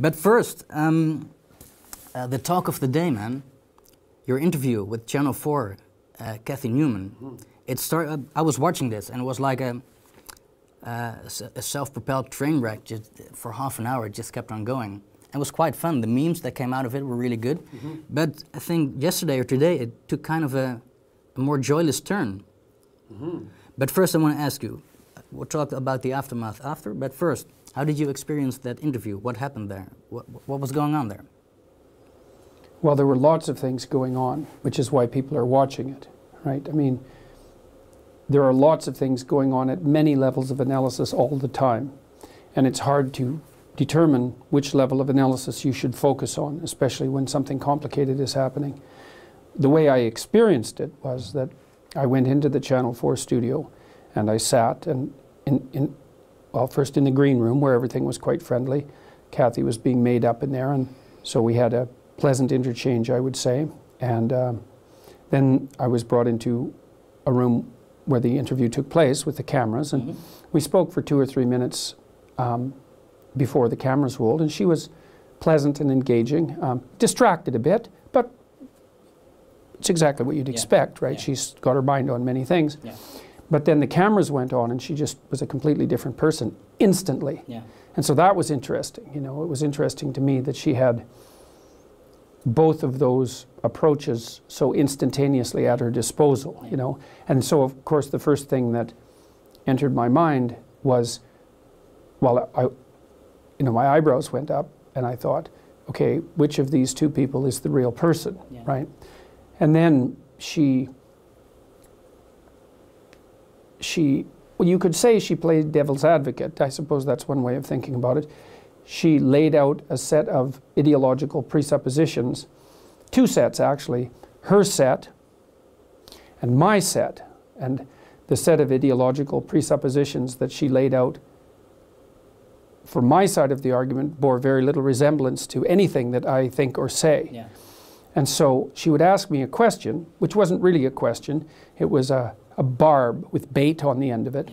But first, the talk of the day, man. Your interview with Channel 4, Cathy Newman. It started. I was watching this, and it was like a self-propelled train wreck. Just for half an hour, it just kept on going. It was quite fun. The memes that came out of it were really good. But I think yesterday or today, it took kind of a more joyless turn. But first, I want to ask you. We'll talk about the aftermath after. But first, how did you experience that interview? What happened there? What was going on there? Well, there were lots of things going on, which is why people are watching it, right? I mean, there are lots of things going on at many levels of analysis all the time. And it's hard to determine which level of analysis you should focus on, especially when something complicated is happening. The way I experienced it was that I went into the Channel 4 studio and I sat and well, first in the green room where everything was quite friendly. Cathy was being made up in there, and so we had a pleasant interchange, I would say. And then I was brought into a room where the interview took place with the cameras, and we spoke for 2 or 3 minutes before the cameras rolled, and she was pleasant and engaging, distracted a bit, but it's exactly what you'd expect, right? She's got her mind on many things. But then the cameras went on, and she just was a completely different person instantly. And so that was interesting. You know, it was interesting to me that she had both of those approaches so instantaneously at her disposal, you know. And so, of course, the first thing that entered my mind was, well, you know, my eyebrows went up, and I thought, okay, which of these two people is the real person, right? And then well, you could say she played devil's advocate. I suppose that's one way of thinking about it. She laid out a set of ideological presuppositions, 2 sets actually, her set and my set. And the set of ideological presuppositions that she laid out for my side of the argument bore very little resemblance to anything that I think or say. And so she would ask me a question, which wasn't really a question. It was a barb with bait on the end of it.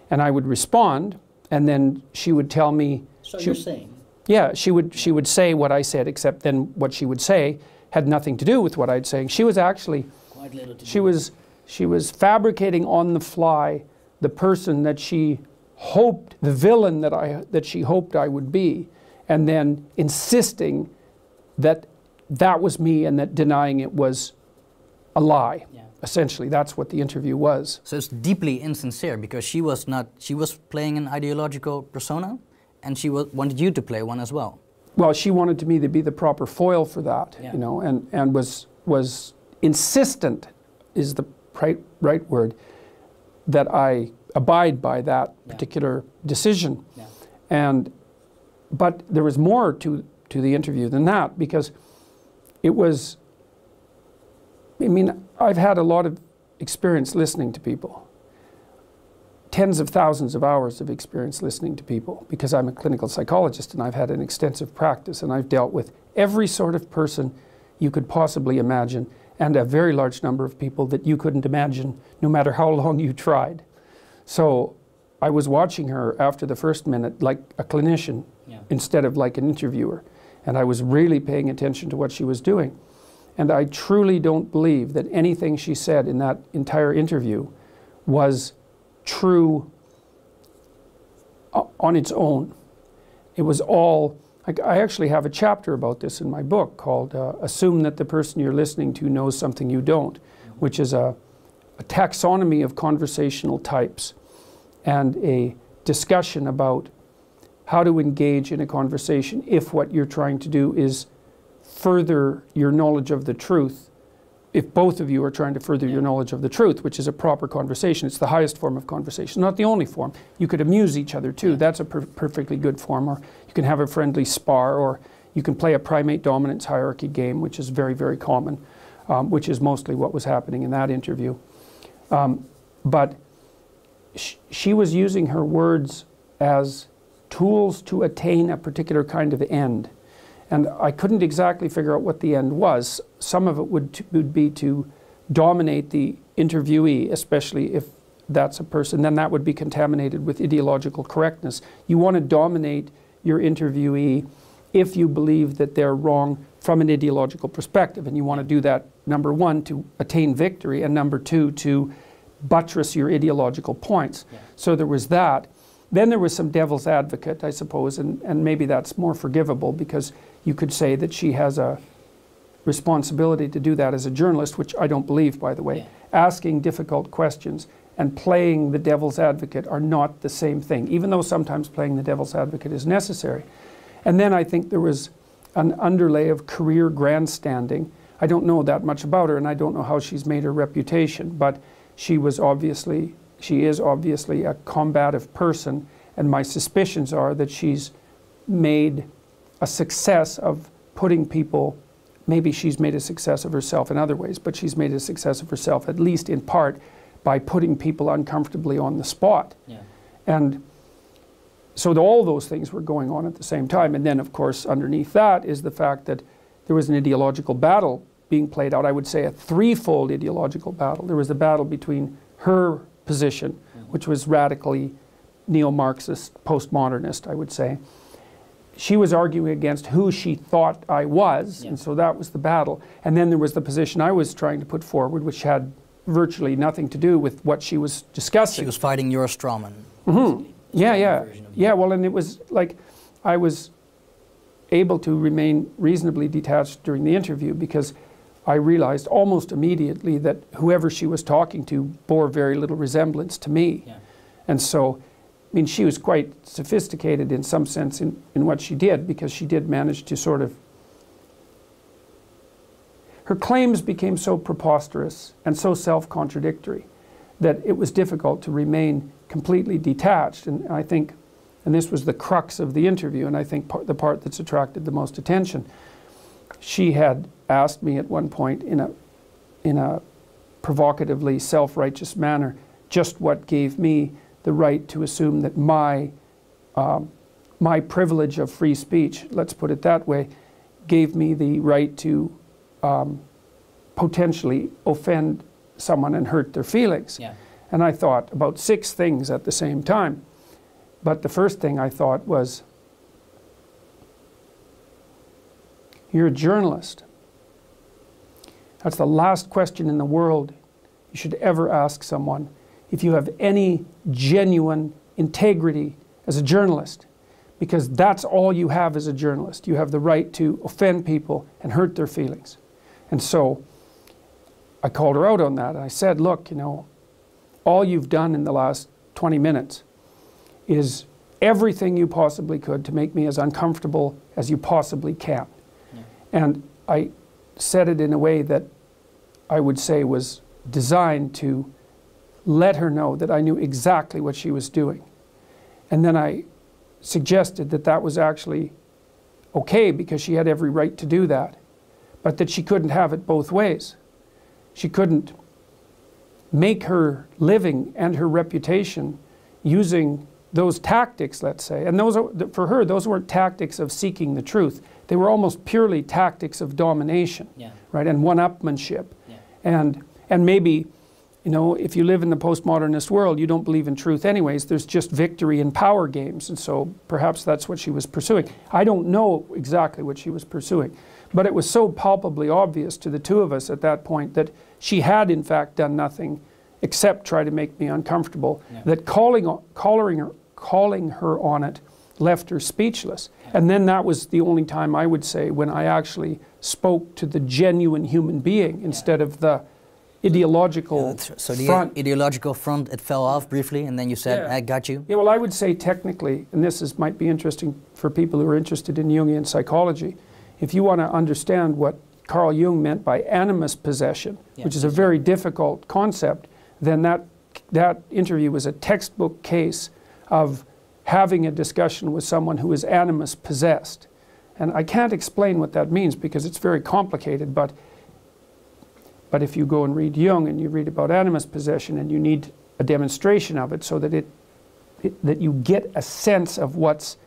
And I would respond, and then she would tell me... So you're saying? Yeah, she would say what I said, except then what she would say had nothing to do with what I'd saying. She was actually... Quite little to do. She was fabricating on the fly the person that she hoped, the villain that she hoped I would be, and then insisting that that was me and that denying it was a lie. Essentially, that's what the interview was. So it's deeply insincere, because she was playing an ideological persona, and she wanted you to play one as well. Well, she wanted me to be the proper foil for that, you know, and was insistent, is the right word, that I abide by that particular decision. But there was more to the interview than that, because it was, I mean, I've had a lot of experience listening to people. Tens of thousands of hours of experience listening to people, because I'm a clinical psychologist and I've had an extensive practice, and I've dealt with every sort of person you could possibly imagine, and a very large number of people that you couldn't imagine no matter how long you tried. So I was watching her after the first minute like a clinician instead of like an interviewer, and I was really paying attention to what she was doing. And I truly don't believe that anything she said in that entire interview was true on its own. It was all, I actually have a chapter about this in my book called Assume That the Person You're Listening to Knows Something You Don't, which is a taxonomy of conversational types and a discussion about how to engage in a conversation if what you're trying to do is further your knowledge of the truth. If both of you are trying to further your knowledge of the truth, which is a proper conversation, it's the highest form of conversation, not the only form. You could amuse each other too, that's a perfectly good form, or you can have a friendly spar, or you can play a primate dominance hierarchy game, which is very, very common, which is mostly what was happening in that interview. But she was using her words as tools to attain a particular kind of end. And I couldn't exactly figure out what the end was. Some of it would be to dominate the interviewee, especially if that's a person, then that would be contaminated with ideological correctness. You want to dominate your interviewee if you believe that they're wrong from an ideological perspective. And you want to do that, number one, to attain victory, and number two, to buttress your ideological points. Yeah. So there was that. Then there was some devil's advocate, I suppose, and maybe that's more forgivable, because you could say that she has a responsibility to do that as a journalist, which I don't believe, by the way. Yeah. Asking difficult questions and playing the devil's advocate are not the same thing, even though sometimes playing the devil's advocate is necessary. And then I think there was an underlay of career grandstanding. I don't know that much about her, and I don't know how she's made her reputation, but she is obviously a combative person, and my suspicions are that she's made a success of putting people, maybe she's made a success of herself in other ways, but she's made a success of herself, at least in part, by putting people uncomfortably on the spot. Yeah. And so all those things were going on at the same time. And then, of course, underneath that is the fact that there was an ideological battle being played out. I would say a threefold ideological battle. There was the battle between her position, which was radically neo-Marxist, postmodernist, I would say. She was arguing against who she thought I was, and so that was the battle. And then there was the position I was trying to put forward, which had virtually nothing to do with what she was discussing. She was fighting your strawman. Mm-hmm. Yeah, well, and it was like I was able to remain reasonably detached during the interview, because I realized almost immediately that whoever she was talking to bore very little resemblance to me. Yeah. And so, I mean, she was quite sophisticated in some sense in what she did, because she did manage to sort of... Her claims became so preposterous and so self-contradictory that it was difficult to remain completely detached. And I think, and this was the crux of the interview, and I think the part that's attracted the most attention, she had asked me at one point in a provocatively self-righteous manner just what gave me the right to assume that my privilege of free speech, let's put it that way, gave me the right to potentially offend someone and hurt their feelings. Yeah. And I thought about 6 things at the same time. But the first thing I thought was, you're a journalist. That's the last question in the world you should ever ask someone if you have any genuine integrity as a journalist, because that's all you have as a journalist. You have the right to offend people and hurt their feelings. And so I called her out on that, and I said, look, you know, all you've done in the last 20 minutes is everything you possibly could to make me as uncomfortable as you possibly can. Yeah. And I said it in a way that I would say was designed to let her know that I knew exactly what she was doing. And then I suggested that that was actually okay, because she had every right to do that, but that she couldn't have it both ways. She couldn't make her living and her reputation using those tactics, let's say. And those are, for her, those weren't tactics of seeking the truth. They were almost purely tactics of domination, right, and one-upmanship. Yeah. And maybe, you know, if you live in the postmodernist world, you don't believe in truth anyways. There's just victory in power games, and so perhaps that's what she was pursuing. I don't know exactly what she was pursuing, but it was so palpably obvious to the two of us at that point that she had in fact done nothing except try to make me uncomfortable, that calling her on it left her speechless. And then that was the only time, I would say, when I actually spoke to the genuine human being instead of the ideological so the front. Ideological front, it fell off briefly, and then you said, I got you? Yeah, well, I would say technically, and this might be interesting for people who are interested in Jungian psychology, if you want to understand what Carl Jung meant by animus possession, which is a very difficult concept, then that interview was a textbook case of having a discussion with someone who is animus possessed. And I can't explain what that means because it's very complicated, but if you go and read Jung and you read about animus possession and you need a demonstration of it so that that you get a sense of what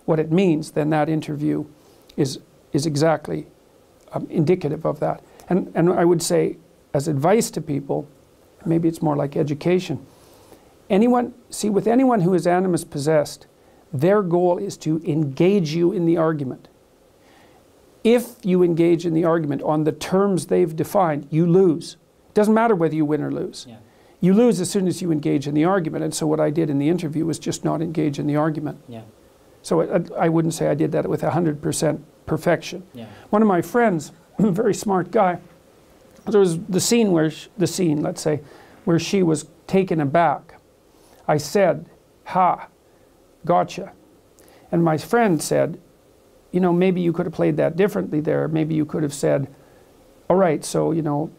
it means, then that interview is exactly indicative of that. And I would say, as advice to people, maybe it's more like education, with anyone who is animus possessed, their goal is to engage you in the argument. if you engage in the argument on the terms they've defined, you lose. It doesn't matter whether you win or lose. Yeah. You lose as soon as you engage in the argument. And so what I did in the interview was just not engage in the argument. Yeah. So I wouldn't say I did that with 100% perfection. Yeah. One of my friends, a very smart guy, there was the scene where, let's say, where she was taken aback. I said, "Ha, gotcha." And my friend said, "You know, maybe you could have played that differently there. Maybe you could have said, all right, so, you know,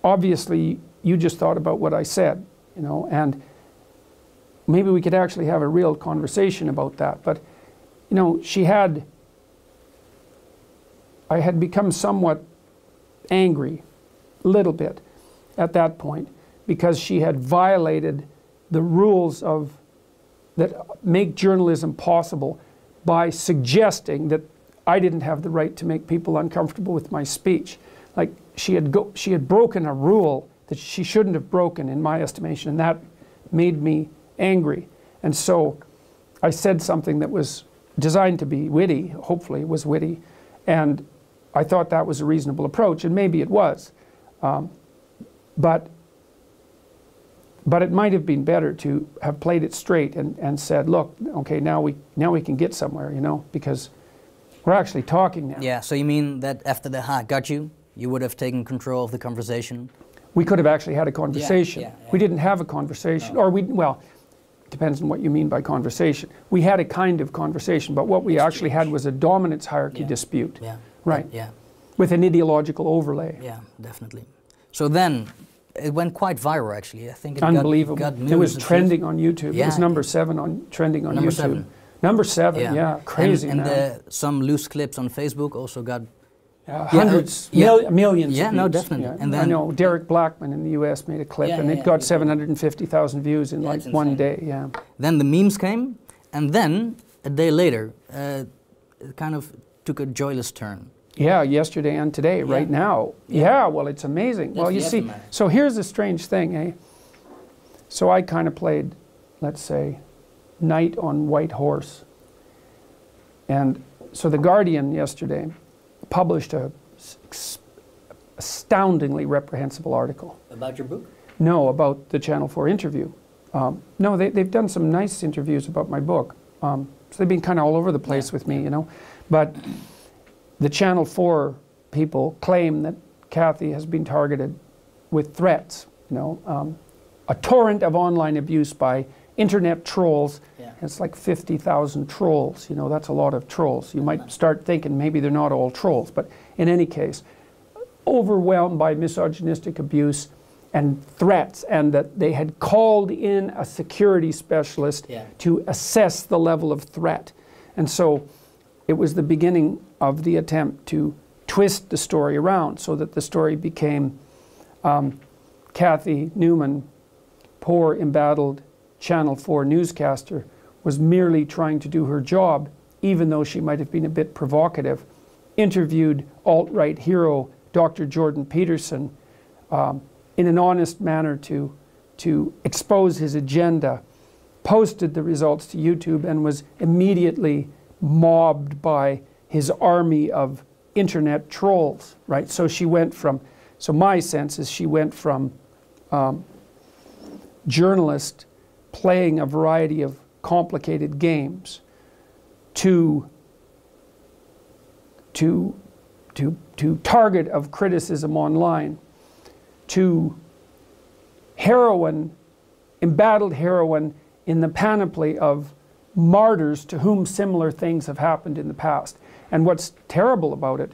obviously you just thought about what I said, you know, and maybe we could actually have a real conversation about that." But, you know, I had become somewhat angry, a little bit, at that point, because she had violated the rules that make journalism possible by suggesting that I didn't have the right to make people uncomfortable with my speech. Like, she had broken a rule that she shouldn't have broken, in my estimation, and that made me angry. And so I said something that was designed to be witty, hopefully it was witty, and I thought that was a reasonable approach, and maybe it was. But it might have been better to have played it straight and said, look, okay, now we can get somewhere, you know, because we're actually talking now. Yeah, so you mean that after the "ha, got you," you would have taken control of the conversation? We could have actually had a conversation. Yeah. We didn't have a conversation, No. or well, depends on what you mean by conversation. We had a kind of conversation, but what we actually had was a dominance hierarchy dispute. Yeah. Right. Yeah. With an ideological overlay. Yeah, definitely. So then, it went quite viral, actually. I think it Unbelievable. got It was millions of trending on YouTube. Yeah. It was number 7 on trending on Number YouTube. 7. Number 7, yeah, crazy. And some loose clips on Facebook also got hundreds, millions. Yeah, of no, views. definitely. Yeah. And then I know Derek Blackman in the US made a clip, Yeah, and it yeah, got yeah. 750,000 views in like That's one insane. day. Yeah. Then the memes came, and then a day later, it kind of took a joyless turn. Yeah, yesterday and today, Yeah. right now. Yeah. Yeah, well, it's amazing. That's Well, you the see, aftermath. so here's the strange thing, eh? So I kind of played, let's say, knight on white horse. And so The Guardian yesterday published a astoundingly reprehensible article. About your book? No, about the Channel 4 interview. No, they've done some nice interviews about my book. So they've been kind of all over the place with me, you know. But the Channel 4 people claim that Cathy has been targeted with threats, you know. A torrent of online abuse by internet trolls. Yeah. It's like 50,000 trolls, you know, that's a lot of trolls. You might start thinking maybe they're not all trolls, but in any case, overwhelmed by misogynistic abuse and threats, and that they had called in a security specialist to assess the level of threat. And so it was the beginning of the attempt to twist the story around so that the story became Cathy Newman, poor, embattled Channel 4 newscaster, was merely trying to do her job, even though she might have been a bit provocative, interviewed alt-right hero Dr. Jordan Peterson in an honest manner to expose his agenda, posted the results to YouTube, and was immediately mobbed by his army of internet trolls, right? So she went from, so my sense is she went from journalist playing a variety of complicated games to target of criticism online, to heroine, embattled heroine in the panoply of martyrs to whom similar things have happened in the past. And what's terrible about it,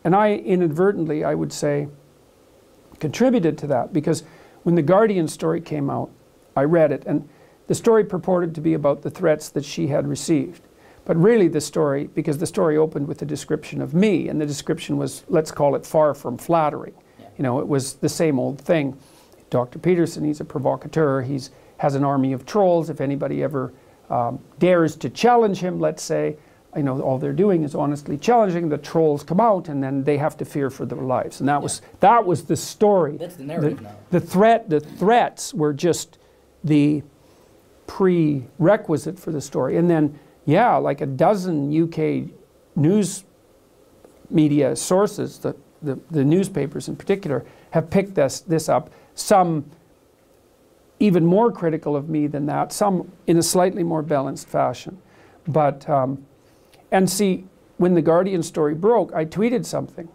and I inadvertently, I would say, contributed to that, because when the Guardian story came out, I read it, and the story purported to be about the threats that she had received. But really the story, because the story opened with a description of me, and the description was, let's call it, far from flattering. Yeah. You know, it was the same old thing. Dr. Peterson, he's a provocateur, has an army of trolls. If anybody ever dares to challenge him, let's say, you know, all they're doing is honestly challenging, the trolls come out, and then they have to fear for their lives. And that was the story. That's the narrative now. The threats were just the prerequisite for the story. And then, yeah, like a dozen UK news media sources, the newspapers in particular, have picked this up. Some even more critical of me than that, some in a slightly more balanced fashion. But, and see, when the Guardian story broke, I tweeted something.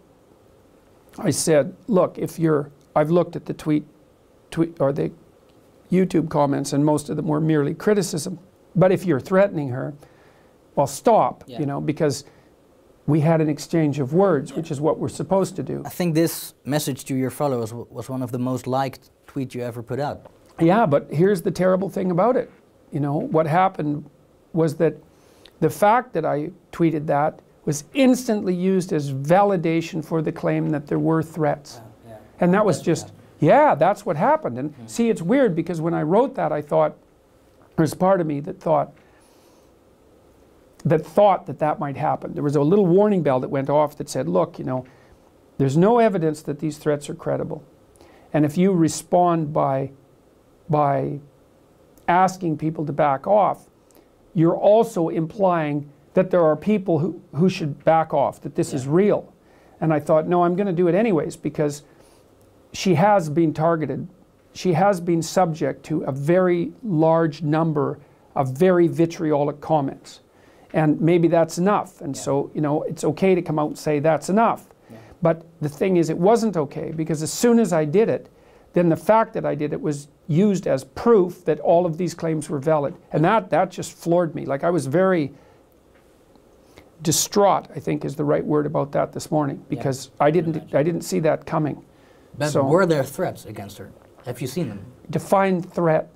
I said, look, I've looked at the tweet or the YouTube comments, and most of them were merely criticism. But if you're threatening her, well, stop, Yeah. you know, because we had an exchange of words, which is what we're supposed to do. I think this message to your followers was one of the most liked tweets you ever put out. Yeah, but here's the terrible thing about it. You know, what happened was that the fact that I tweeted that was instantly used as validation for the claim that there were threats. Yeah. And that was just, yeah, that's what happened. And see, it's weird because when I wrote that, I thought, there's part of me that thought that might happen. There was a little warning bell that went off that said, look, you know, there's no evidence that these threats are credible. And if you respond by asking people to back off, you're also implying that there are people who should back off, that this is real. And I thought, no, I'm going to do it anyways, because she has been targeted. She has been subject to a very large number of very vitriolic comments. And maybe that's enough. And so, you know, it's okay to come out and say that's enough. Yeah. But the thing is, it wasn't okay, because as soon as I did it, then the fact that I did it was used as proof that all of these claims were valid. And that just floored me. Like, I was very distraught, I think is the right word about that this morning, because I didn't see that coming. But so, were there threats against her? Have you seen them? Define threat.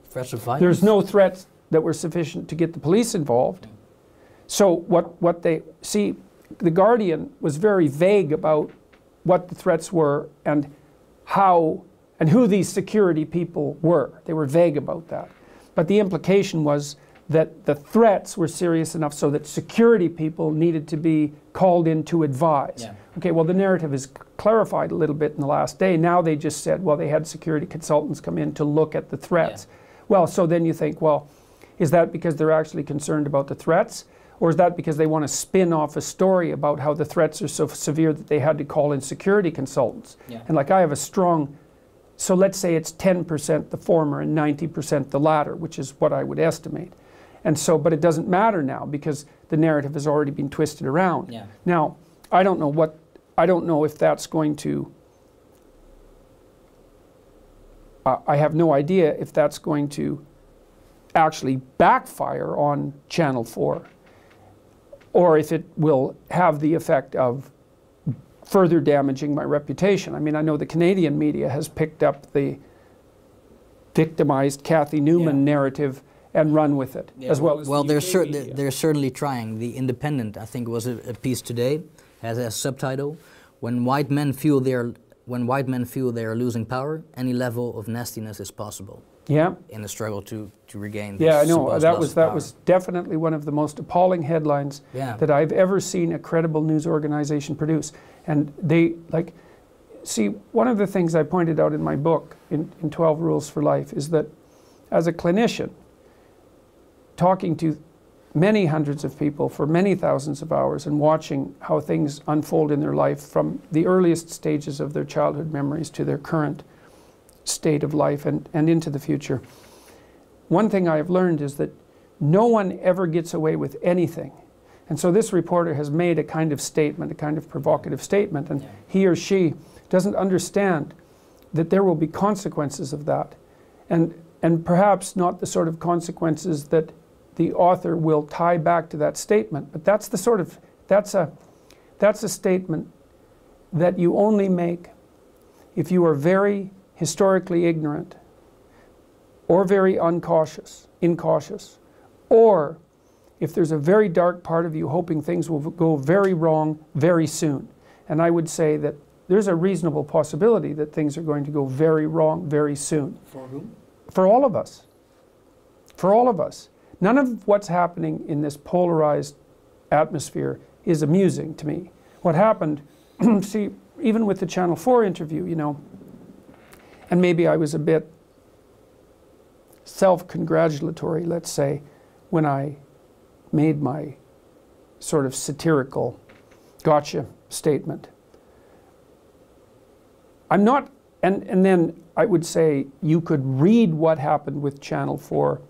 Threats of violence? There's no threats that were sufficient to get the police involved. So what they see, the Guardian was very vague about what the threats were and how and who these security people were. They were vague about that. But the implication was that the threats were serious enough so that security people needed to be called in to advise. Yeah. Okay, well, the narrative is clarified a little bit in the last day. Now they just said, well, they had security consultants come in to look at the threats. Yeah. Well, so then you think, well, is that because they're actually concerned about the threats? Or is that because they want to spin off a story about how the threats are so severe that they had to call in security consultants? Yeah. And like, I have a strong, so let's say it's 10% the former and 90% the latter, which is what I would estimate. And so, but it doesn't matter now because the narrative has already been twisted around. Yeah. Now, I don't know if that's going to, I have no idea if that's going to actually backfire on Channel 4. Or if it will have the effect of further damaging my reputation. I mean, I know the Canadian media has picked up the victimized Cathy Newman narrative and run with it as well. Well, they're certainly trying. The Independent, I think, was a piece today, has a subtitle: "When white men feel they are losing power, any level of nastiness is possible." Yeah. In the struggle to regain. Yeah, I know. That was definitely one of the most appalling headlines that I've ever seen a credible news organization produce. And they, like, see, one of the things I pointed out in my book, in 12 Rules for Life, is that as a clinician, talking to many hundreds of people for many thousands of hours and watching how things unfold in their life from the earliest stages of their childhood memories to their current state of life and into the future. One thing I have learned is that no one ever gets away with anything. And so this reporter has made a kind of statement, a kind of provocative statement, and he or she doesn't understand that there will be consequences of that. And perhaps not the sort of consequences that the author will tie back to that statement, but that's the sort of, that's a statement that you only make if you are very historically ignorant, or very incautious, or if there's a very dark part of you hoping things will go very wrong very soon. And I would say that there's a reasonable possibility that things are going to go very wrong very soon. For whom? For all of us. For all of us. None of what's happening in this polarized atmosphere is amusing to me. What happened, see, even with the Channel 4 interview, you know, and maybe I was a bit self-congratulatory, let's say, when I made my sort of satirical gotcha statement. I'm not, and then I would say you could read what happened with Channel 4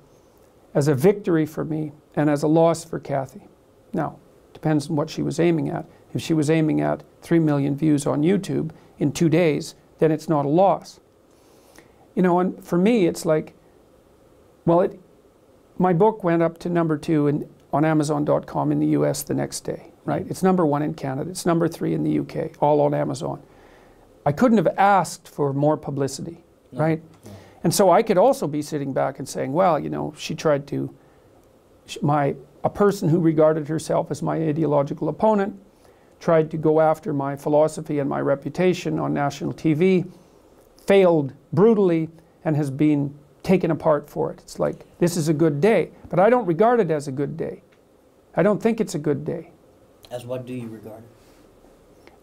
as a victory for me and as a loss for Cathy. Now, depends on what she was aiming at. If she was aiming at 3 million views on YouTube in 2 days, then it's not a loss. You know, and for me, it's like, well, my book went up to #2 on Amazon.com in the US the next day, right? It's #1 in Canada. It's #3 in the UK, all on Amazon. I couldn't have asked for more publicity, right? No. And so I could also be sitting back and saying, well, you know, she tried to, a person who regarded herself as my ideological opponent tried to go after my philosophy and my reputation on national TV, failed brutally, and has been taken apart for it. It's like, this is a good day, but I don't regard it as a good day. I don't think it's a good day. As what do you regard it?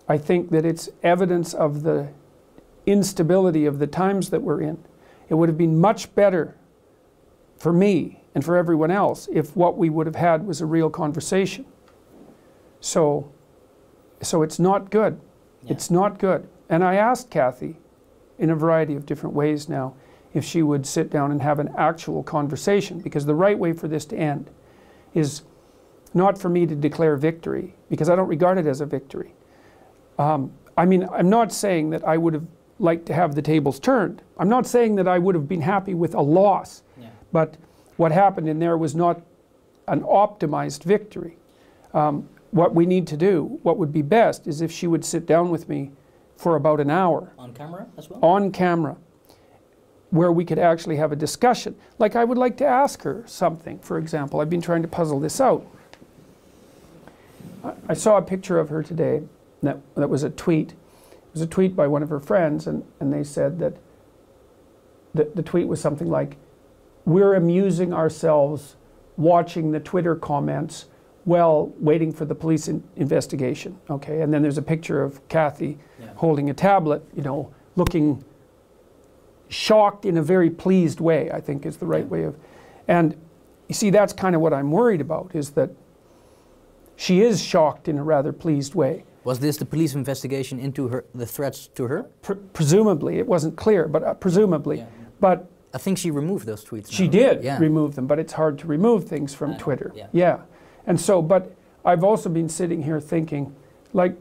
I think that it's evidence of the instability of the times that we're in. It would have been much better for me and for everyone else if what we would have had was a real conversation. So it's not good. Yeah. It's not good. And I asked Cathy in a variety of different ways now if she would sit down and have an actual conversation, because the right way for this to end is not for me to declare victory, because I don't regard it as a victory. I mean, I'm not saying that I would have liked to have the tables turned. I'm not saying that I would have been happy with a loss. Yeah. But what happened in there was not an optimized victory. What we need to do, what would be best, is if she would sit down with me for about an hour. On camera as well? On camera, where we could actually have a discussion. Like, I would like to ask her something, for example. I've been trying to puzzle this out. I saw a picture of her today. That was a tweet. It was a tweet by one of her friends, and they said that the tweet was something like, we're amusing ourselves watching the Twitter comments while waiting for the police investigation. Okay, and then there's a picture of Cathy holding a tablet, you know, looking shocked in a very pleased way, I think is the right way of, and you see, that's kind of what I'm worried about, is that she is shocked in a rather pleased way. Was this the police investigation into the threats to her? Presumably. It wasn't clear, but presumably. Yeah. But I think she removed those tweets. She did remove them, but it's hard to remove things from Twitter. Yeah. And so, but I've also been sitting here thinking, like,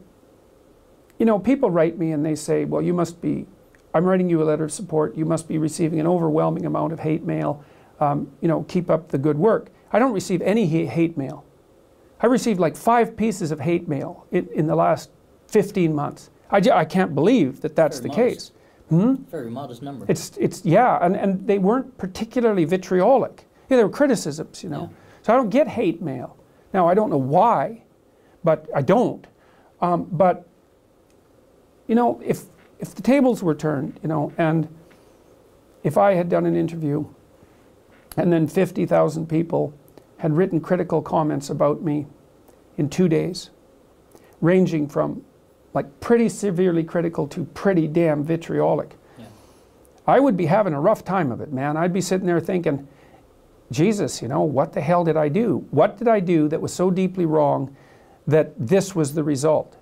you know, people write me and they say, well, you must be, I'm writing you a letter of support, you must be receiving an overwhelming amount of hate mail, you know, keep up the good work. I don't receive any hate mail. I received like 5 pieces of hate mail in the last 15 months. I can't believe that that's the case. Very modest number. Yeah, and they weren't particularly vitriolic. Yeah, they were criticisms, you know. Yeah. So I don't get hate mail. Now, I don't know why, but I don't. But, you know, if the tables were turned, you know, and if I had done an interview and then 50,000 people had written critical comments about me in 2 days, ranging from like pretty severely critical to pretty damn vitriolic, I would be having a rough time of it, man. I'd be sitting there thinking, Jesus, you know, what the hell did I do? What did I do that was so deeply wrong that this was the result?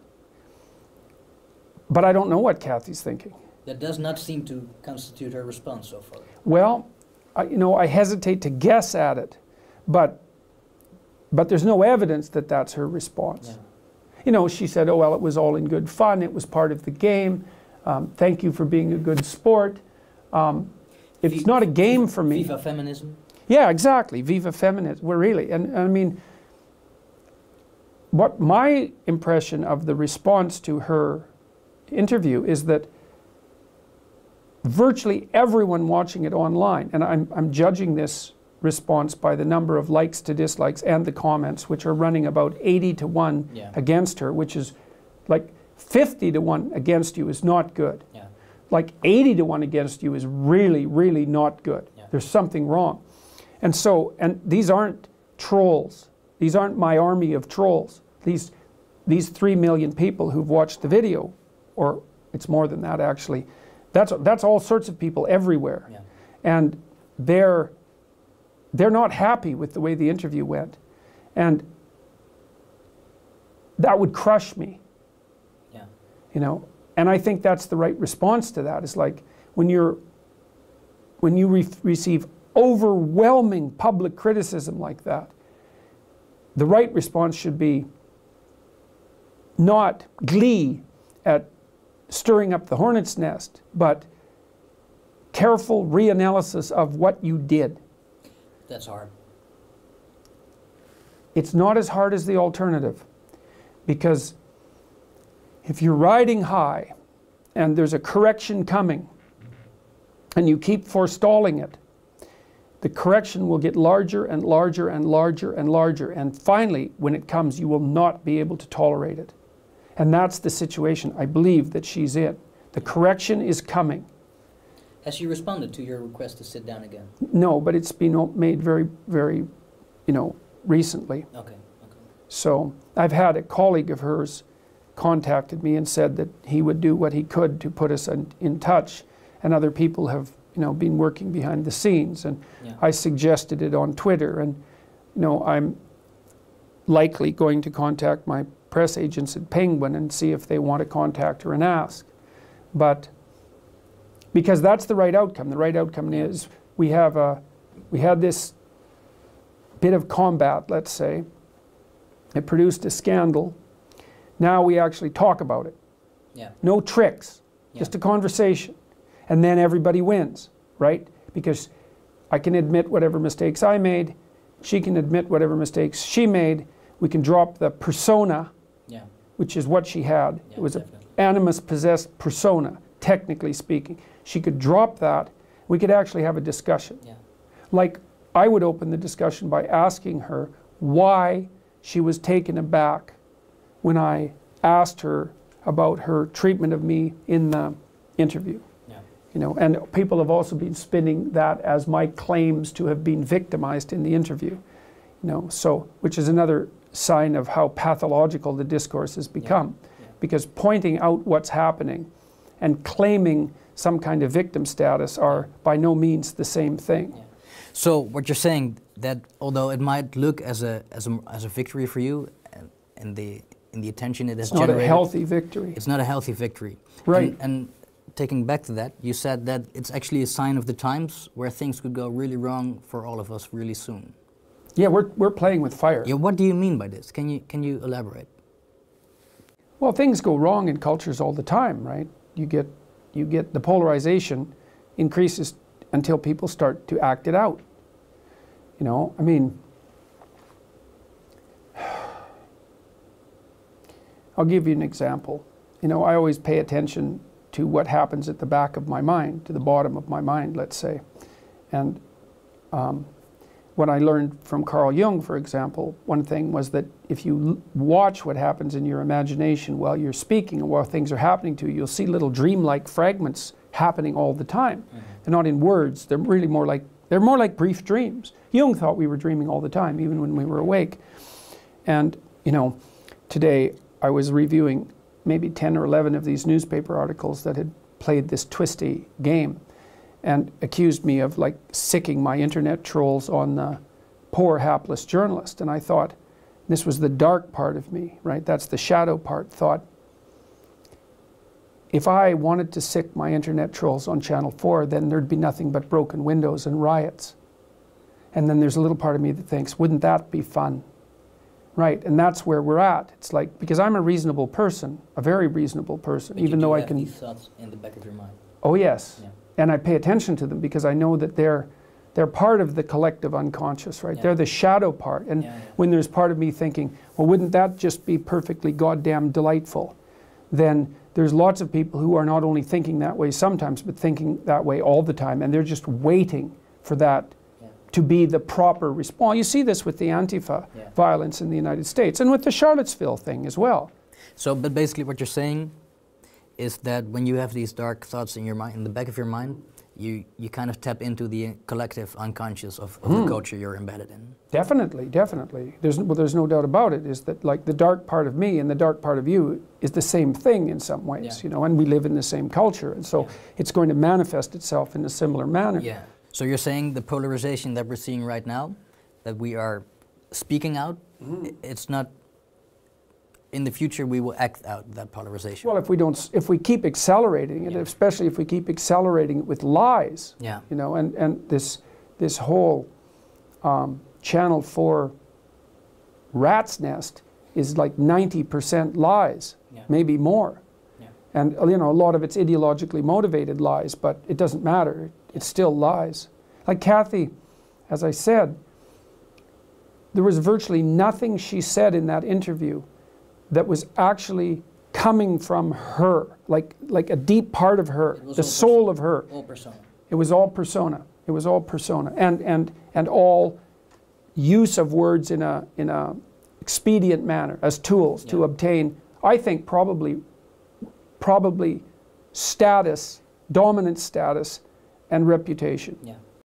But I don't know what Cathy's thinking. That does not seem to constitute her response so far. Well, you know, I hesitate to guess at it, but there's no evidence that that's her response. Yeah. You know, she said, oh, well, it was all in good fun. It was part of the game. Thank you for being a good sport. It's not a game for me. Viva feminism? Yeah, exactly. Viva feminism. We're really, and I mean, what my impression of the response to her interview is that virtually everyone watching it online, and I'm judging this response by the number of likes to dislikes and the comments, which are running about 80 to 1 against her, which is like 50 to 1 against you is not good. Yeah. Like 80 to 1 against you is really, really not good. Yeah. There's something wrong. And so, and these aren't trolls. These aren't my army of trolls. These 3 million people who've watched the video, or it's more than that actually, that's all sorts of people everywhere. Yeah. And they're not happy with the way the interview went. And that would crush me. Yeah. You know, and I think that's the right response to that. Is like when you receive overwhelming public criticism like that, the right response should be not glee at stirring up the hornet's nest, but careful reanalysis of what you did. That's hard. It's not as hard as the alternative, because if you're riding high and there's a correction coming and you keep forestalling it, the correction will get larger and larger and larger and larger, and finally, when it comes, you will not be able to tolerate it. And that's the situation I believe that she's in. The correction is coming. Has she responded to your request to sit down again? No, but it's been made very, very, recently. Okay. So I've had a colleague of hers contacted me and said that he would do what he could to put us in touch, and other people have been working behind the scenes, and Yeah. I suggested it on Twitter, and I'm likely going to contact my press agents at Penguin and see if they want to contact her and ask. But because that's the right outcome. The right outcome is we had this bit of combat, let's say. It produced a scandal. Now we actually talk about it. Yeah. No tricks, Yeah. just a conversation. And then everybody wins, right? Because I can admit whatever mistakes I made, she can admit whatever mistakes she made, we can drop the persona, Yeah. which is what she had. Yeah, It was an definitely. animus-possessed persona, technically speaking. She could drop that, we could actually have a discussion. Yeah. Like, I would open the discussion by asking her why she was taken aback when I asked her about her treatment of me in the interview. Yeah. And people have also been spinning that as my claims to have been victimized in the interview. So, which is another sign of how pathological the discourse has become. Yeah. Because pointing out what's happening and claiming some kind of victim status are by no means the same thing. Yeah. So what you're saying, that although it might look as a victory for you, and the attention it has It's not generated, a healthy victory. it's not a healthy victory. Right. And taking back to that, you said that it's actually a sign of the times where things could go really wrong for all of us really soon. Yeah, we're playing with fire. Yeah, what do you mean by this? Can you elaborate? Well, things go wrong in cultures all the time, right? You get the polarization increases until people start to act it out. I mean, I'll give you an example. I always pay attention to what happens at the back of my mind, to the bottom of my mind, let's say. And what I learned from Carl Jung, for example, one thing was that if you watch what happens in your imagination while you're speaking and while things are happening to you, you'll see little dreamlike fragments happening all the time. Mm-hmm. They're not in words, they're really more like brief dreams. Jung thought we were dreaming all the time, even when we were awake. And, today I was reviewing maybe 10 or 11 of these newspaper articles that had played this twisty game and accused me of sicking my internet trolls on the poor hapless journalist. And I thought, this was the dark part of me, right? That's the shadow part, thought, if I wanted to sick my internet trolls on Channel 4, then there'd be nothing but broken windows and riots. And then there's a little part of me that thinks, wouldn't that be fun? Right, and that's where we're at. It's like, because I'm a reasonable person, a very reasonable person, But even though I have can... these thoughts in the back of your mind. Oh yes, Yeah. and I pay attention to them because I know that they're part of the collective unconscious, right? Yeah. They're the shadow part. And Yeah. when there's part of me thinking, well, wouldn't that just be perfectly goddamn delightful? Then there's lots of people who are not only thinking that way sometimes, but thinking that way all the time, and they're just waiting for that to be the proper response. You see this with the Antifa violence in the United States, and with the Charlottesville thing as well. So, but basically what you're saying is that when you have these dark thoughts in your mind, in the back of your mind, you kind of tap into the collective unconscious of the culture you're embedded in. Definitely, definitely. There's no doubt about it, is that the dark part of me and the dark part of you is the same thing in some ways, and we live in the same culture, and so it's going to manifest itself in a similar manner. Yeah. So you're saying the polarization that we're seeing right now, that we are speaking out, it's not in the future we will act out that polarization. Well, if we keep accelerating it, especially if we keep accelerating it with lies, you know, and this whole Channel 4 rat's nest is like 90% lies, maybe more. And, you know, a lot of it's ideologically motivated lies, but it doesn't matter. It's still lies. Like Cathy, as I said, there was virtually nothing she said in that interview that was actually coming from her, like a deep part of her, the soul of her. All persona. It was all persona. It was all persona, and all use of words in a expedient manner as tools to obtain, I think, probably status, dominant status, and reputation. Yeah.